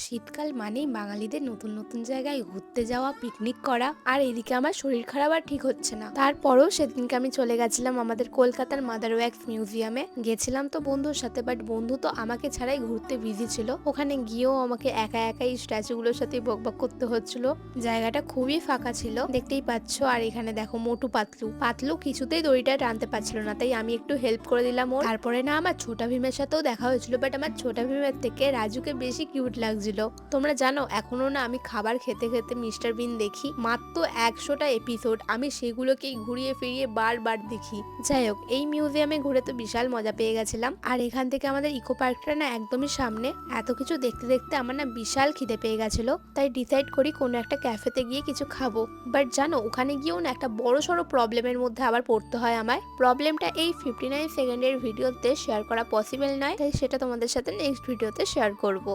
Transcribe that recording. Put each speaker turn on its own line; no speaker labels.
শীতকাল মানেই বাঙালিদের নতুন নতুন জায়গায় ঘুরতে যাওয়া, পিকনিক করা। আর এদিকে আমার শরীর খারাপ আর ঠিক হচ্ছে না। তারপরেও সেদিনকে আমি চলে গেছিলাম আমাদের কলকাতার মাদার ওয়াক্স মিউজিয়ামে। গেছিলাম তো বন্ধুর সাথে, বাট বন্ধু তো আমাকে ছাড়াই ঘুরতে বিজি ছিল। ওখানে গিয়েও আমাকে একা একাই স্ট্যাচুগুলোর সাথে বকবক করতে হচ্ছিল। জায়গাটা খুবই ফাঁকা ছিল, দেখতেই পাচ্ছ। আর এখানে দেখো মোটু পাতলু পাতলু কিছুতেই দড়িটা টানতে পারছিল না, তাই আমি একটু হেল্প করে দিলাম ওর। তারপরে না আমার ছোটা ভীমের সাথেও দেখা হয়েছিল, বাট আমার ছোটা ভীমের থেকে রাজুকে বেশি কিউট লাগছিল। তোমরা জানো এখনো না আমি খাবার খেতে খেতে মিস্টার বিন দেখি। মাত্র 100টা এপিসোড, আমি সেগুলোকেই ঘুরিয়ে ফিরিয়ে বারবার দেখি। যাই হোক, এই মিউজিয়ামে ঘুরে তো বিশাল মজা পেয়ে গেছিলাম। আর এখান থেকে আমাদের ইকো পার্কটা না একদমই সামনে। এত কিছু দেখতে দেখতে আমার না বিশাল খিদে পেয়ে গেছিল, তাই ডিসাইড করি কোনো একটা ক্যাফেতে গিয়ে কিছু খাবো। বাট জানো ওখানে গিয়েও না একটা বড় সড়ো প্রবলেমের মধ্যে আবার পড়তে হয় আমায়। প্রবলেমটা এই 59 সেকেন্ডের ভিডিওতে শেয়ার করা পসিবল নয়, তাই সেটা তোমাদের সাথে নেক্সট ভিডিওতে শেয়ার করব।